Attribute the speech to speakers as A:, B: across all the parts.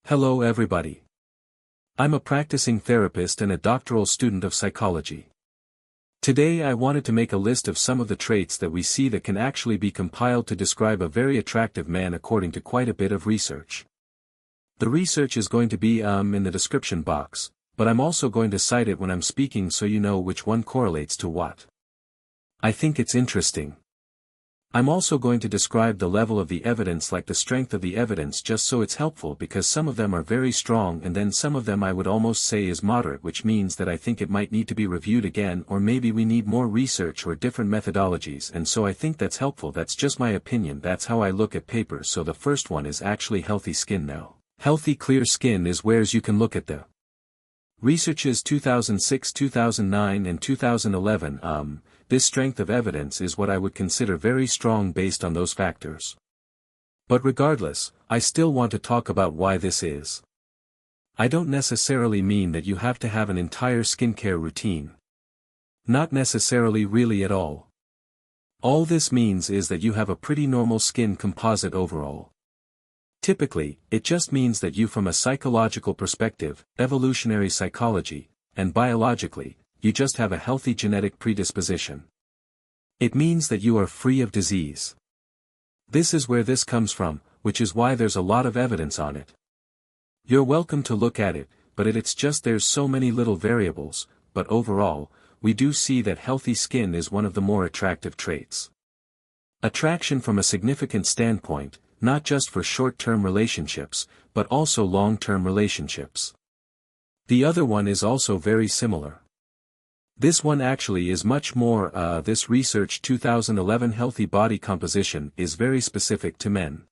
A: Hello everybody. I'm a practicing therapist and a doctoral student of psychology. Today I wanted to make a list of some of the traits that we see that can actually be compiled to describe a very attractive man according to quite a bit of research. The research is going to be in the description box, but I'm also going to cite it when I'm speaking so you know which one correlates to what. I think it's interesting. I'm also going to describe the level of the evidence, like the strength of the evidence, just so it's helpful, because some of them are very strong and then some of them I would almost say is moderate, which means that I think it might need to be reviewed again, or maybe we need more research or different methodologies, and so I think that's helpful. That's just my opinion, that's how I look at papers. So the first one is actually healthy skin now. Healthy clear skin is whereas you can look at the researches 2006, 2009 and 2011. This strength of evidence is what I would consider very strong based on those factors. But regardless, I still want to talk about why this is. I don't necessarily mean that you have to have an entire skincare routine. Not necessarily, really, at all. All this means is that you have a pretty normal skin composite overall. Typically, it just means that you, from a psychological perspective, evolutionary psychology, and biologically, you just have a healthy genetic predisposition. It means that you are free of disease. This is where this comes from, which is why there's a lot of evidence on it. You're welcome to look at it, but it's just there's so many little variables, but overall, we do see that healthy skin is one of the more attractive traits. Attraction from a significant standpoint, not just for short-term relationships, but also long-term relationships. The other one is also very similar. This one actually is much more. This research 2011 healthy body composition is very specific to men.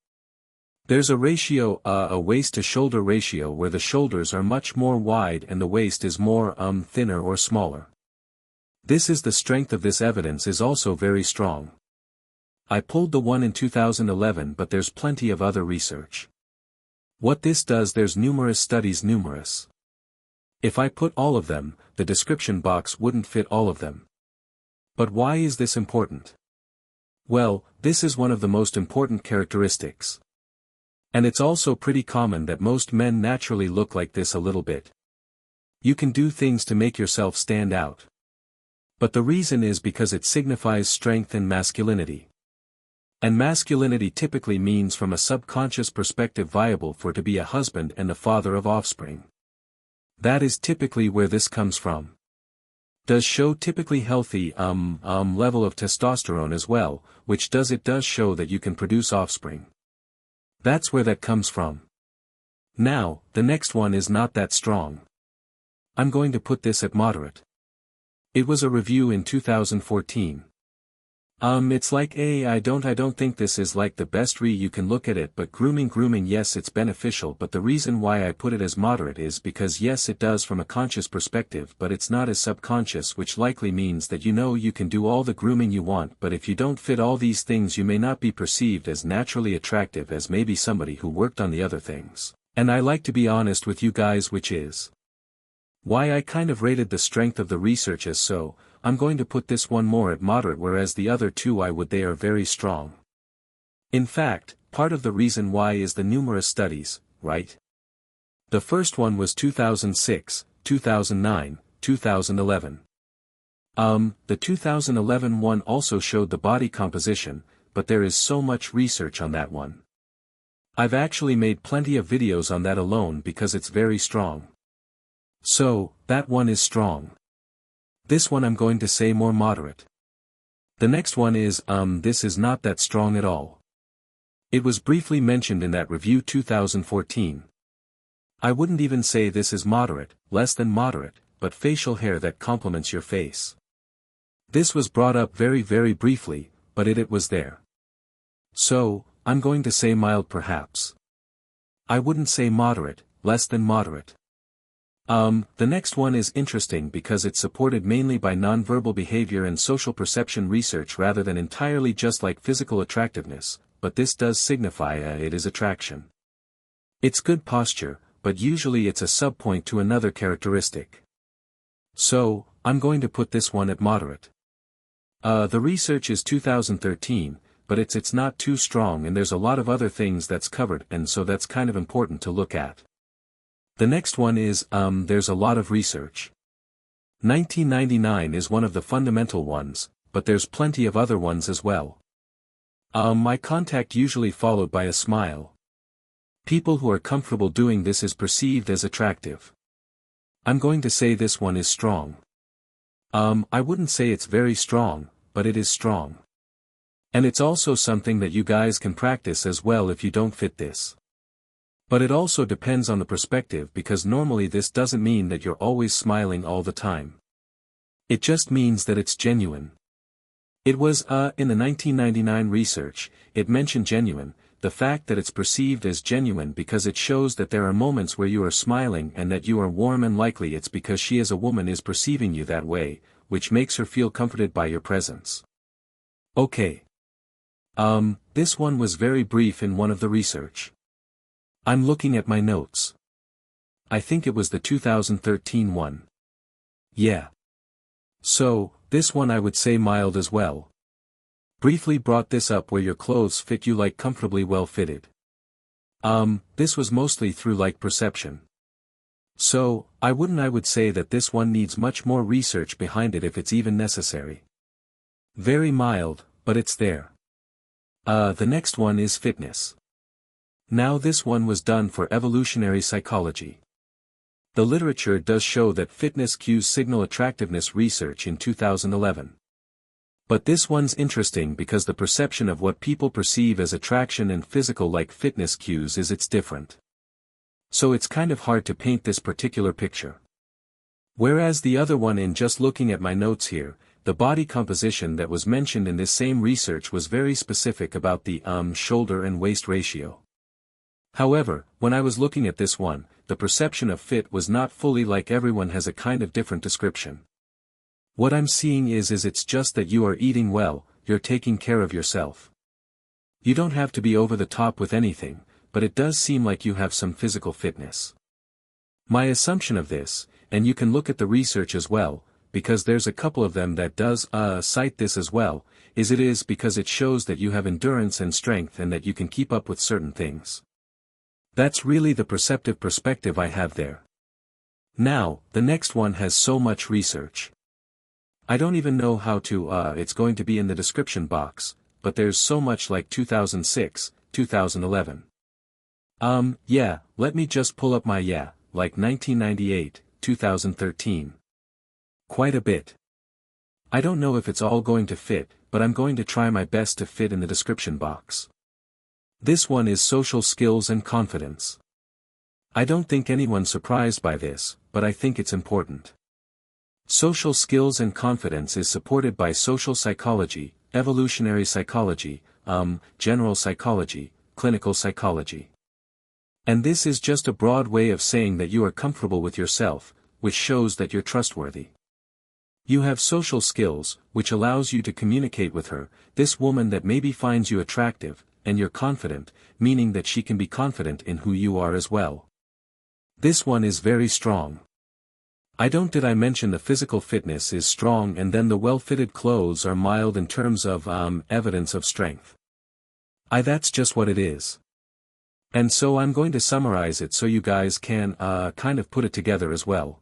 A: There's a ratio, a waist to shoulder ratio, where the shoulders are much more wide and the waist is more thinner or smaller. This is the strength of this evidence is also very strong. I pulled the one in 2011, but there's plenty of other research. What this does, there's numerous studies, numerous. If I put all of them, the description box wouldn't fit all of them. But why is this important? Well, this is one of the most important characteristics. And it's also pretty common that most men naturally look like this a little bit. You can do things to make yourself stand out. But the reason is because it signifies strength and masculinity. And masculinity typically means, from a subconscious perspective, viable for to be a husband and the father of offspring. That is typically where this comes from. Does show typically healthy level of testosterone as well, which does show that you can produce offspring. That's where that comes from. Now, the next one is not that strong. I'm going to put this at moderate. It was a review in 2014. It's like I don't think this is like the best you can look at it, but grooming, yes, it's beneficial, but the reason why I put it as moderate is because yes, it does from a conscious perspective, but it's not as subconscious, which likely means that you can do all the grooming you want, but if you don't fit all these things, you may not be perceived as naturally attractive as maybe somebody who worked on the other things. And I like to be honest with you guys, which is why I kind of rated the strength of the research as so. I'm going to put this one more at moderate, whereas the other two they are very strong. In fact, part of the reason why is the numerous studies, right? The first one was 2006, 2009, 2011. The 2011 one also showed the body composition, but there is so much research on that one. I've actually made plenty of videos on that alone because it's very strong. So, that one is strong. This one I'm going to say more moderate. The next one is, this is not that strong at all. It was briefly mentioned in that review 2014. I wouldn't even say this is moderate, less than moderate, but facial hair that complements your face. This was brought up very, very briefly, but it was there. So, I'm going to say mild perhaps. I wouldn't say moderate, less than moderate. The next one is interesting because it's supported mainly by nonverbal behavior and social perception research rather than entirely just like physical attractiveness, but this does signify it is attraction. It's good posture, but usually it's a subpoint to another characteristic. So, I'm going to put this one at moderate. The research is 2013, but it's not too strong and there's a lot of other things that's covered, and so that's kind of important to look at. The next one is, there's a lot of research. 1999 is one of the fundamental ones, but there's plenty of other ones as well. Eye contact usually followed by a smile. People who are comfortable doing this is perceived as attractive. I'm going to say this one is strong. I wouldn't say it's very strong, but it is strong. And it's also something that you guys can practice as well if you don't fit this. But it also depends on the perspective, because normally this doesn't mean that you're always smiling all the time. It just means that it's genuine. It was, in the 1999 research, it mentioned genuine, the fact that it's perceived as genuine because it shows that there are moments where you are smiling and that you are warm, and likely it's because she as a woman is perceiving you that way, which makes her feel comforted by your presence. Okay. This one was very brief in one of the research. I'm looking at my notes. I think it was the 2013 one. Yeah. So, this one I would say mild as well. Briefly brought this up where your clothes fit you like comfortably well fitted. This was mostly through like perception. So, I would say that this one needs much more research behind it if it's even necessary. Very mild, but it's there. The next one is fitness. Now this one was done for evolutionary psychology. The literature does show that fitness cues signal attractiveness research in 2011. But this one's interesting because the perception of what people perceive as attraction and physical like fitness cues is it's different. So it's kind of hard to paint this particular picture. Whereas the other one, in just looking at my notes here, the body composition that was mentioned in this same research was very specific about the shoulder and waist ratio. However, when I was looking at this one, the perception of fit was not fully like everyone has a kind of different description. What I'm seeing is it's just that you are eating well, you're taking care of yourself. You don't have to be over the top with anything, but it does seem like you have some physical fitness. My assumption of this, and you can look at the research as well, because there's a couple of them that does cite this as well, is because it shows that you have endurance and strength and that you can keep up with certain things. That's really the perceptive perspective I have there. Now, the next one has so much research. I don't even know how to, it's going to be in the description box, but there's so much like 2006, 2011. Yeah, let me just pull up my like 1998, 2013. Quite a bit. I don't know if it's all going to fit, but I'm going to try my best to fit in the description box. This one is social skills and confidence. I don't think anyone's surprised by this, but I think it's important. Social skills and confidence is supported by social psychology, evolutionary psychology, general psychology, clinical psychology. And this is just a broad way of saying that you are comfortable with yourself, which shows that you're trustworthy. You have social skills, which allows you to communicate with her, this woman that maybe finds you attractive, and you're confident, meaning that she can be confident in who you are as well. This one is very strong. Did I mention the physical fitness is strong, and then the well-fitted clothes are mild in terms of, evidence of strength. That's just what it is. And so I'm going to summarize it so you guys can, kind of put it together as well.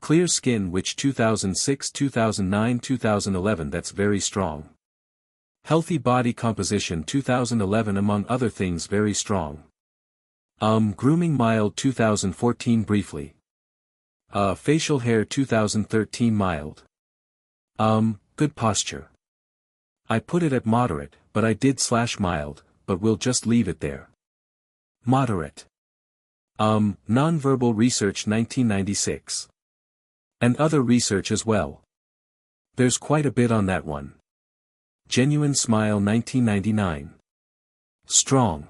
A: Clear skin, which 2006, 2009, 2011, that's very strong. Healthy body composition 2011, among other things, very strong. Grooming mild 2014, briefly. Facial hair 2013, mild. Good posture. I put it at moderate, but I did /mild, but we'll just leave it there. Moderate. Nonverbal research 1996. And other research as well. There's quite a bit on that one. Genuine smile 1999. Strong.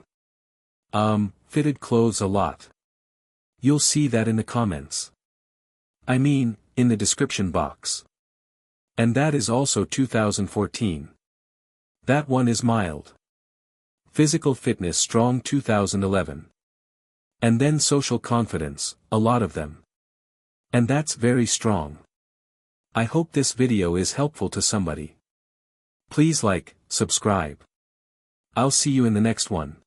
A: Fitted clothes a lot. You'll see that in the comments. I mean, in the description box. And that is also 2014. That one is mild. Physical fitness strong 2011. And then social confidence, a lot of them. And that's very strong. I hope this video is helpful to somebody. Please like, subscribe. I'll see you in the next one.